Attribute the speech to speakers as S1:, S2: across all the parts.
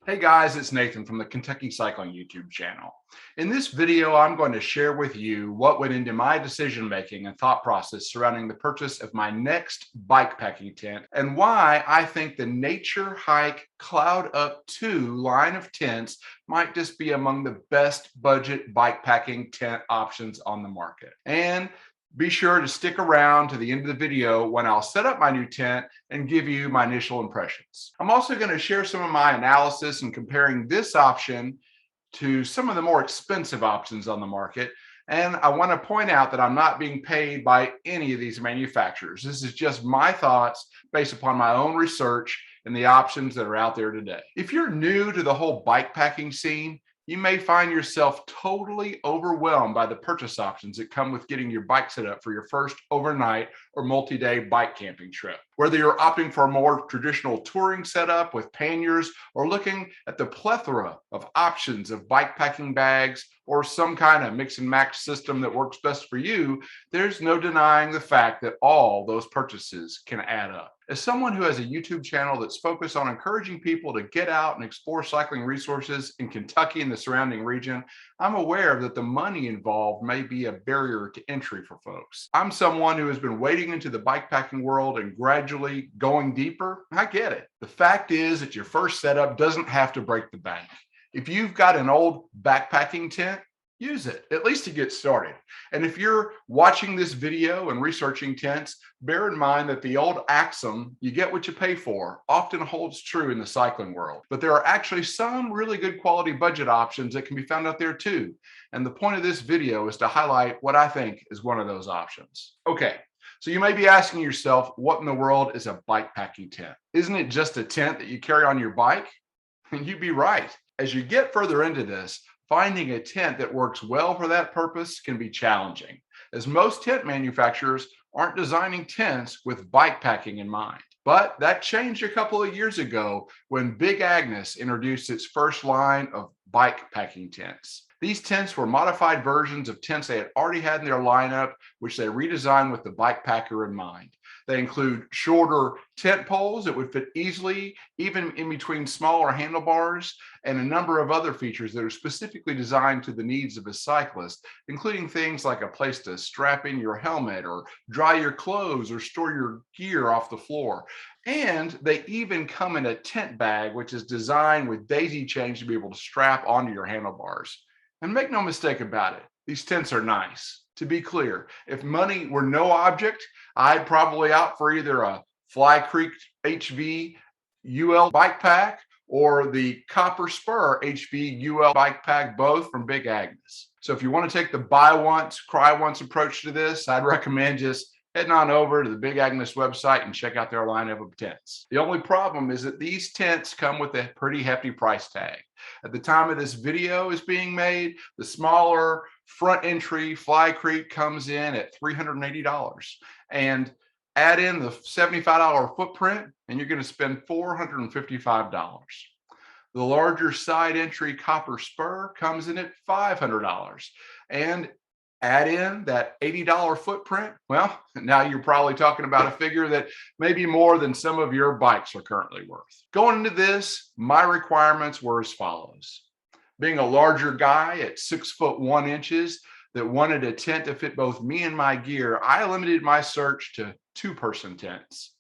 S1: Hey guys, it's Nathan from the Kentucky Cycling YouTube channel. In this video, I'm going to share with you what went into my decision making and thought process surrounding the purchase of my next bikepacking tent and why I think the NatureHike Cloud Up 2 line of tents might just be among the best budget bikepacking tent options on the market. And be sure to stick around to the end of the video when I'll set up my new tent and give you my initial impressions. I'm also going to share some of my analysis and comparing this option to some of the more expensive options on the market. And I want to point out that I'm not being paid by any of these manufacturers. This is just my thoughts based upon my own research and the options that are out there today. If you're new to the whole bikepacking scene, you may find yourself totally overwhelmed by the purchase options that come with getting your bike set up for your first overnight or multi-day bike camping trip. Whether you're opting for a more traditional touring setup with panniers or looking at the plethora of options of bikepacking bags or some kind of mix and match system that works best for you, there's no denying the fact that all those purchases can add up. As someone who has a YouTube channel that's focused on encouraging people to get out and explore cycling resources in Kentucky and the surrounding region, I'm aware that the money involved may be a barrier to entry for folks. I'm someone who has been wading into the bikepacking world and gradually going deeper. I get it. The fact is that your first setup doesn't have to break the bank. If you've got an old backpacking tent, use it, at least to get started. And if you're watching this video and researching tents, bear in mind that the old axiom, you get what you pay for, often holds true in the cycling world. But there are actually some really good quality budget options that can be found out there too. And the point of this video is to highlight what I think is one of those options. Okay, so you may be asking yourself, what in the world is a bikepacking tent? Isn't it just a tent that you carry on your bike? And you'd be right. As you get further into this, finding a tent that works well for that purpose can be challenging, as most tent manufacturers aren't designing tents with bikepacking in mind. But that changed a couple of years ago when Big Agnes introduced its first line of bikepacking tents. These tents were modified versions of tents they had already had in their lineup, which they redesigned with the bikepacker in mind. They include shorter tent poles that would fit easily, even in between smaller handlebars, and a number of other features that are specifically designed to the needs of a cyclist, including things like a place to strap in your helmet or dry your clothes or store your gear off the floor. And they even come in a tent bag, which is designed with daisy chains to be able to strap onto your handlebars. And make no mistake about it, these tents are nice. To be clear, if money were no object, I'd probably opt for either a Fly Creek HV UL bike pack or the Copper Spur HV UL bike pack, both from Big Agnes. So if you want to take the buy once, cry once approach to this, I'd recommend just heading on over to the Big Agnes website and check out their lineup of tents. The only problem is that these tents come with a pretty hefty price tag. At the time of this video is being made, the smaller front entry Fly Creek comes in at $380. And add in the $75 footprint, and you're going to spend $455. The larger side entry Copper Spur comes in at $500. And add in that $80 footprint, well, now you're probably talking about a figure that may be more than some of your bikes are currently worth. Going into this, my requirements were as follows. Being a larger guy at 6'1" that wanted a tent to fit both me and my gear, I limited my search to two-person tents.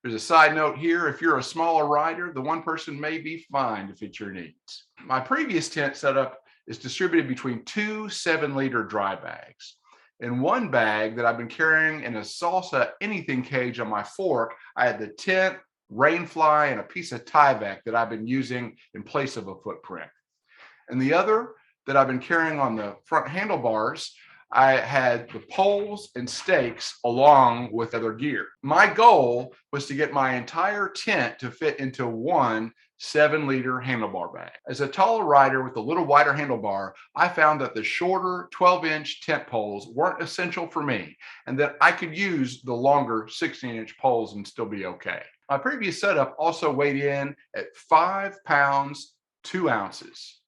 S1: There's a side note here, if you're a smaller rider, the one person may be fine to fit your needs. My previous tent setup is distributed between two 7-liter dry bags. In one bag that I've been carrying in a salsa anything cage on my fork, I had the tent, rainfly, and a piece of Tyvek that I've been using in place of a footprint. And the other that I've been carrying on the front handlebars, I had the poles and stakes along with other gear. My goal was to get my entire tent to fit into one 7-liter handlebar bag. As a taller rider with a little wider handlebar, I found that the shorter 12-inch tent poles weren't essential for me and that I could use the longer 16-inch poles and still be okay. My previous setup also weighed in at 5 pounds, 2 ounces.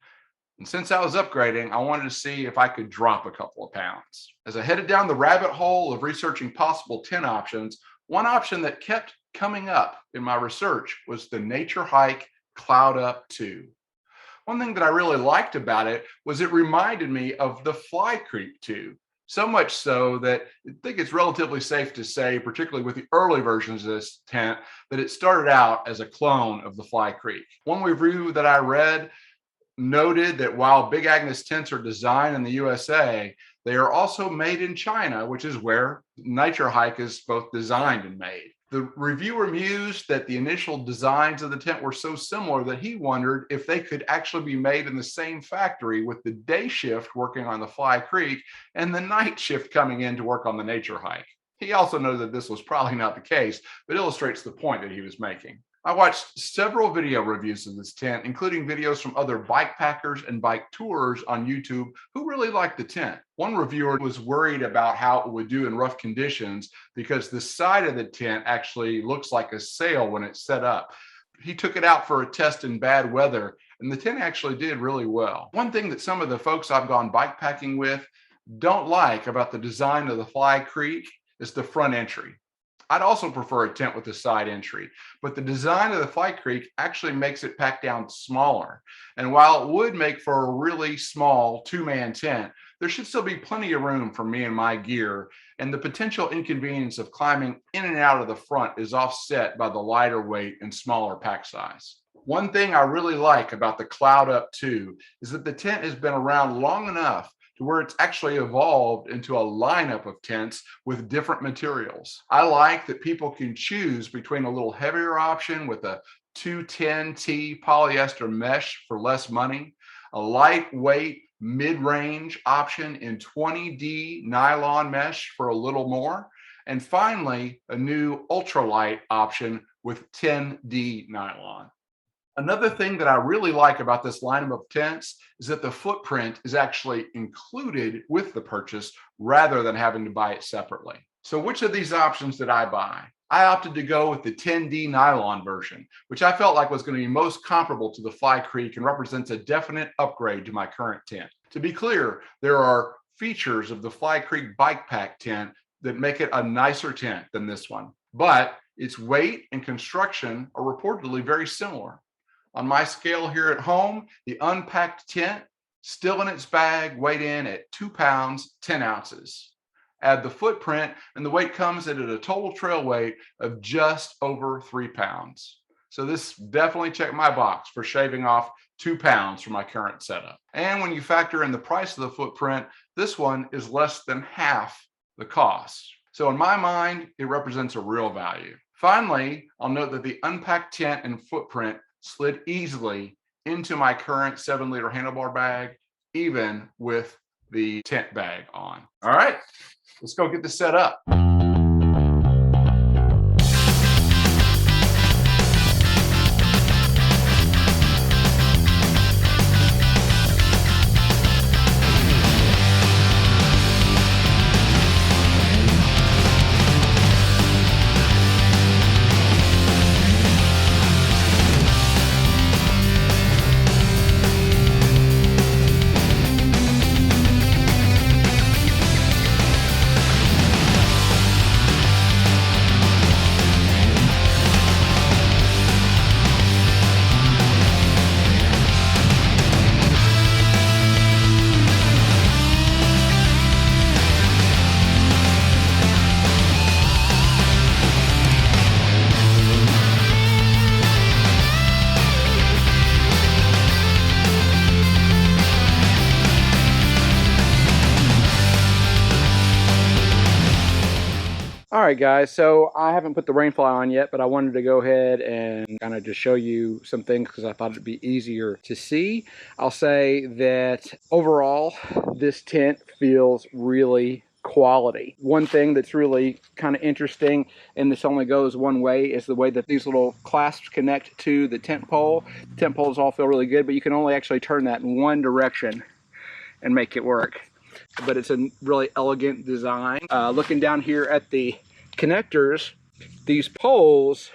S1: And since I was upgrading, I wanted to see if I could drop a couple of pounds. As I headed down the rabbit hole of researching possible tent options, one option that kept coming up in my research was the NatureHike Cloud Up 2. One thing that I really liked about it was it reminded me of the Fly Creek 2. So much so that I think it's relatively safe to say, particularly with the early versions of this tent, that it started out as a clone of the Fly Creek. One review that I read noted that while Big Agnes tents are designed in the USA, they are also made in China, which is where NatureHike is both designed and made. The reviewer mused that the initial designs of the tent were so similar that he wondered if they could actually be made in the same factory, with the day shift working on the Fly Creek and the night shift coming in to work on the NatureHike. He also noted that this was probably not the case, but illustrates the point that he was making. I watched several video reviews of this tent, including videos from other bike packers and bike tourers on YouTube who really liked the tent. One reviewer was worried about how it would do in rough conditions because the side of the tent actually looks like a sail when it's set up. He took it out for a test in bad weather, and the tent actually did really well. One thing that some of the folks I've gone bike packing with don't like about the design of the Fly Creek is the front entry. I'd also prefer a tent with a side entry, but the design of the Fly Creek actually makes it pack down smaller. And while it would make for a really small two-man tent, there should still be plenty of room for me and my gear, and the potential inconvenience of climbing in and out of the front is offset by the lighter weight and smaller pack size. One thing I really like about the Cloud Up 2 is that the tent has been around long enough to where it's actually evolved into a lineup of tents with different materials. I like that people can choose between a little heavier option with a 210T polyester mesh for less money, a lightweight mid-range option in 20D nylon mesh for a little more, and finally, a new ultralight option with 10D nylon. Another thing that I really like about this lineup of tents is that the footprint is actually included with the purchase rather than having to buy it separately. So which of these options did I buy? I opted to go with the 10D nylon version, which I felt like was going to be most comparable to the Fly Creek and represents a definite upgrade to my current tent. To be clear, there are features of the Fly Creek Bikepack tent that make it a nicer tent than this one, but its weight and construction are reportedly very similar. On my scale here at home, the unpacked tent, still in its bag, weighed in at 2 pounds, 10 ounces. Add the footprint, and the weight comes in at a total trail weight of just over 3 pounds. So this definitely checked my box for shaving off 2 pounds from my current setup. And when you factor in the price of the footprint, this one is less than half the cost. So in my mind, it represents a real value. Finally, I'll note that the unpacked tent and footprint slid easily into my current 7-liter handlebar bag, even with the tent bag on. All right, let's go get this set up.
S2: All right, guys, so I haven't put the rainfly on yet, but I wanted to go ahead and kind of just show you some things because I thought it'd be easier to see. I'll say that overall, this tent feels really quality. One thing that's really kind of interesting, and this only goes one way, is the way that these little clasps connect to the tent pole. The tent poles all feel really good, but you can only actually turn that in one direction and make it work. But it's a really elegant design. Looking down here at the connectors, these poles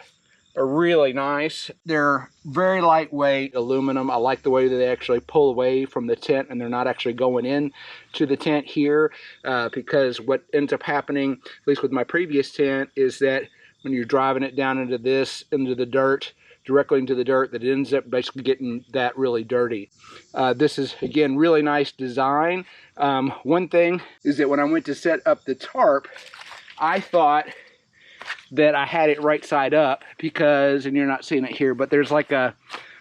S2: are really nice. They're very lightweight aluminum. I like the way that they actually pull away from the tent and they're not actually going in to the tent here, because what ends up happening, at least with my previous tent, is that when you're driving it down into the dirt, directly into the dirt that it ends up basically getting that really dirty. This is, again, really nice design. One thing is that when I went to set up the tarp, I thought that I had it right side up because, and you're not seeing it here, but there's like a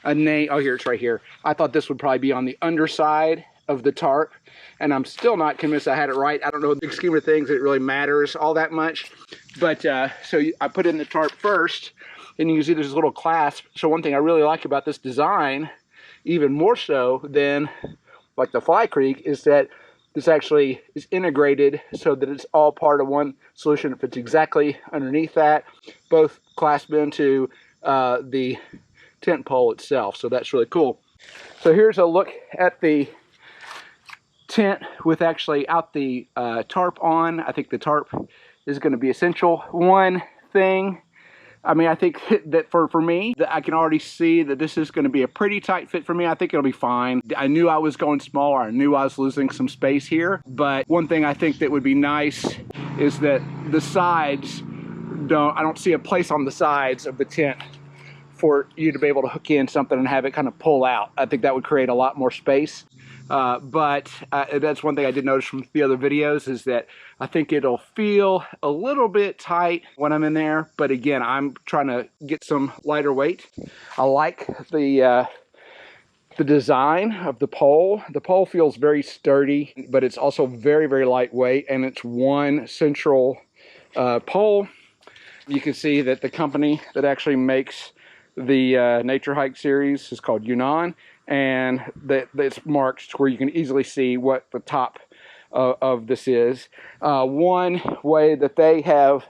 S2: name. Oh, here, it's right here. I thought this would probably be on the underside of the tarp, and I'm still not convinced I had it right. I don't know, in the big scheme of things, it really matters all that much. But so I put in the tarp first, and you can see there's a little clasp. So one thing I really like about this design, even more so than like the Fly Creek, is that this actually is integrated so that it's all part of one solution. It fits exactly underneath that, both clasp into the tent pole itself. So that's really cool. So here's a look at the tent with actually out the tarp on. I think the tarp is going to be essential. One thing, I mean, I think that for me, that I can already see that this is going to be a pretty tight fit for me. I think it'll be fine. I knew I was going smaller. I knew I was losing some space here. But one thing I think that would be nice is that the sides I don't see a place on the sides of the tent for you to be able to hook in something and have it kind of pull out. I think that would create a lot more space. But that's one thing I did notice from the other videos, is that I think it'll feel a little bit tight when I'm in there. But again, I'm trying to get some lighter weight. I like the design of the pole. The pole feels very sturdy, but it's also very, very lightweight, and it's one central pole. You can see that the company that actually makes the NatureHike series is called Yunnan, and that it's marked to where you can easily see what the top of this is. One way that they have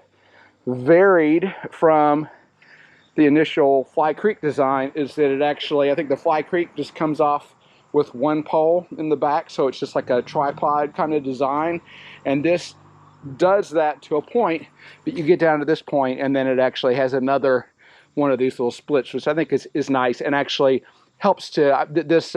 S2: varied from the initial Fly Creek design is that it actually, I think the Fly Creek just comes off with one pole in the back, so it's just like a tripod kind of design, and this does that to a point, but you get down to this point and then it actually has another one of these little splits, which I think is nice, and actually helps to this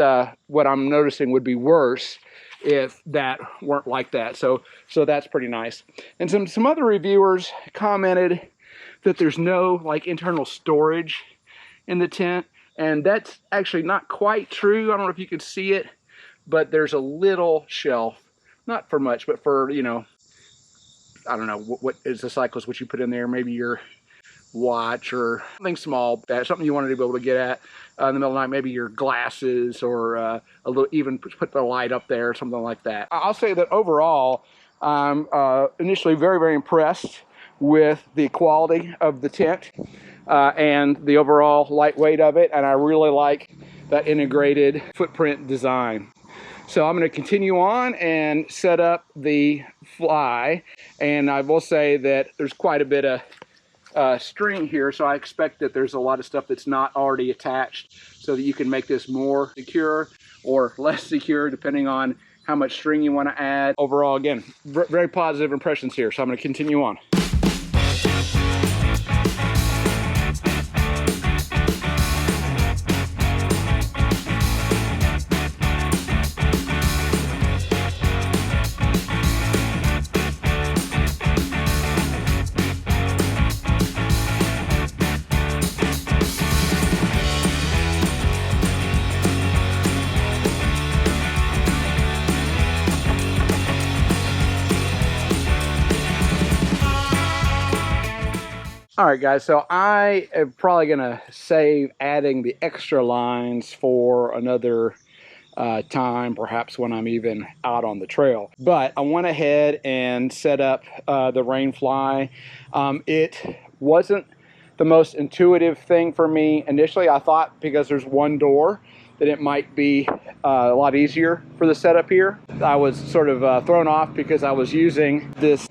S2: what I'm noticing would be worse if that weren't like that. So that's pretty nice. And some other reviewers commented that there's no like internal storage in the tent, and that's actually not quite true. I don't know if you can see it, but there's a little shelf, not for much, but for, you know, I don't know, what is the cyclist, what you put in there, maybe your watch or something small, something you wanted to be able to get at in the middle of the night, maybe your glasses, or a little, even put the light up there, something like that. I'll say that overall, I'm initially very, very impressed with the quality of the tent and the overall lightweight of it, and I really like that integrated footprint design. So I'm going to continue on and set up the Fly, and I will say that there's quite a bit of string here, so I expect that there's a lot of stuff that's not already attached, so that you can make this more secure or less secure depending on how much string you want to add. Overall, again, very positive impressions here, so I'm going to continue on. All right, guys, so I am probably going to save adding the extra lines for another time, perhaps when I'm even out on the trail. But I went ahead and set up the Rainfly. It wasn't the most intuitive thing for me initially. I thought because there's one door that it might be a lot easier for the setup here. I was sort of thrown off because I was using this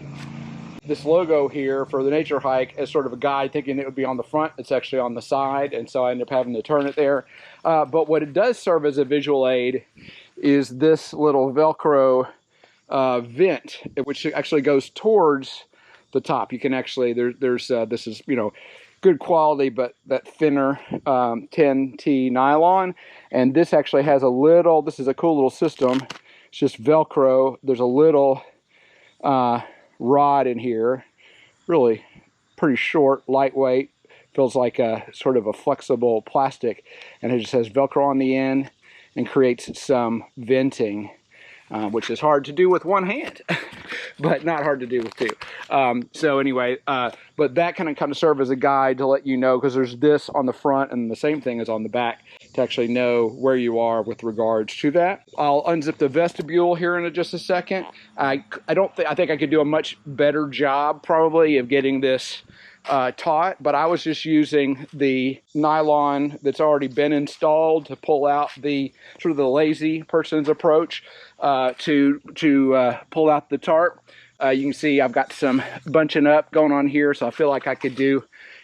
S2: logo here for the NatureHike as sort of a guide, thinking it would be on the front. It's actually on the side, and so I ended up having to turn it there. But what it does serve as a visual aid is this little Velcro vent, which actually goes towards the top. You can actually, this is, you know, good quality, but that thinner 10T nylon. And this actually has a little, this is a cool little system. It's just Velcro. There's a little rod in here, really pretty short, lightweight, Feels like a sort of a flexible plastic, and it just has Velcro on the end and creates some venting, which is hard to do with one hand, but not hard to do with two. So anyway, but that kind of serve as a guide to let you know, because there's this on the front and the same thing is on the back, to actually know where you are with regards to that. I'll unzip the vestibule here in just a second. I think I could do a much better job probably of getting this taut, but I was just using the nylon that's already been installed to pull out the sort of the lazy person's approach to pull out the tarp. You can see I've got some bunching up going on here, so I feel like I could do,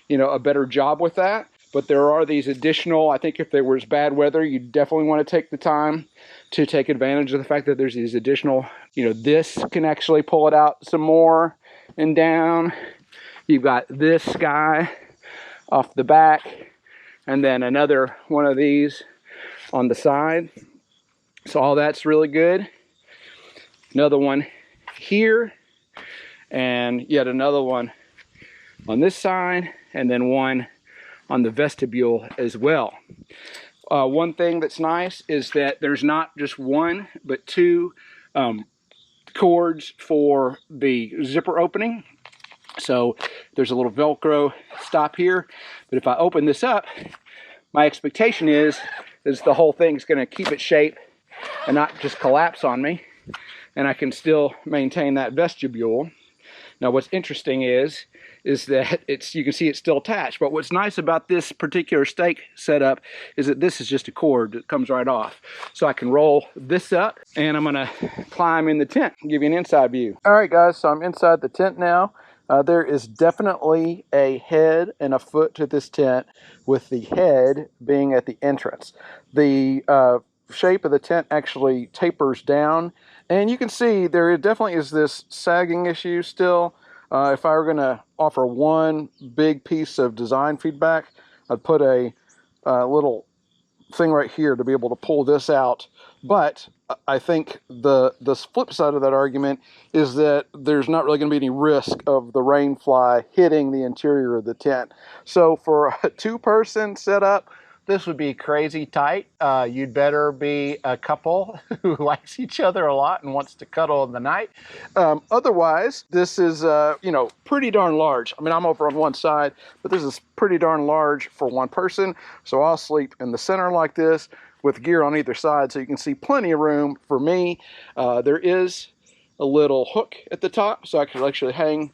S2: you know, a better job with that. But there are these additional, I think if there was bad weather, you definitely want to take the time to take advantage of the fact that there's these additional, you know, this can actually pull it out some more and down. You've got this guy off the back, and then another one of these on the side. So all that's really good. Another one here, and yet another one on this side, and then one on the vestibule as well. One thing that's nice is that there's not just one, but two cords for the zipper opening. So there's a little Velcro stop here, but if I open this up, my expectation is the whole thing's going to keep its shape and not just collapse on me, and I can still maintain that vestibule. Now what's interesting is that you can see it's still attached, but what's nice about this particular stake setup is that this is just a cord that comes right off. So I can roll this up, and I'm gonna climb in the tent and give you an inside view. All right guys, so I'm inside the tent now. There is definitely a head and a foot to this tent, with the head being at the entrance. The shape of the tent actually tapers down, and you can see there definitely is this sagging issue still. If I were going to offer one big piece of design feedback, I'd put a little thing right here to be able to pull this out. But I think the flip side of that argument is that there's not really going to be any risk of the rain fly hitting the interior of the tent. So for a two-person setup, this would be crazy tight. You'd better be a couple who likes each other a lot and wants to cuddle in the night. Otherwise, this is, you know, pretty darn large. I mean, I'm over on one side, but this is pretty darn large for one person. So I'll sleep in the center like this with gear on either side, so you can see plenty of room for me. There is a little hook at the top, so I could actually hang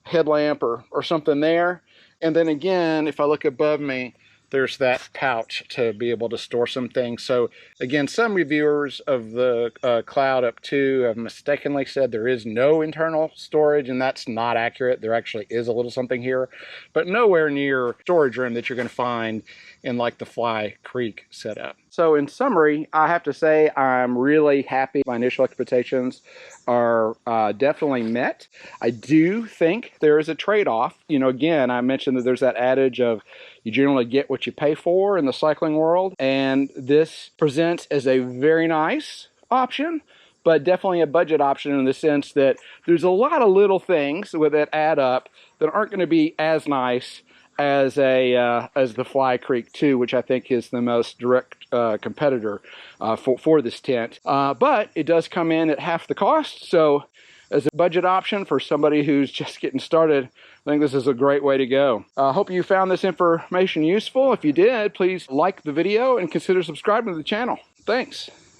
S2: a headlamp or something there. And then again, if I look above me, there's that pouch to be able to store some things. So again, some reviewers of the Cloud Up 2 have mistakenly said there is no internal storage, and that's not accurate. There actually is a little something here, but nowhere near storage room that you're going to find in like the Fly Creek setup. So in summary, I have to say I'm really happy. My initial expectations are definitely met. I do think there is a trade-off. You know, again, I mentioned that there's that adage of you generally get what you pay for in the cycling world, and this presents as a very nice option, but definitely a budget option in the sense that there's a lot of little things that add up that aren't going to be as nice as the Fly Creek 2, which I think is the most direct competitor for this tent. But it does come in at half the cost, so as a budget option for somebody who's just getting started, I think this is a great way to go. I hope you found this information useful. If you did, please like the video and consider subscribing to the channel. Thanks.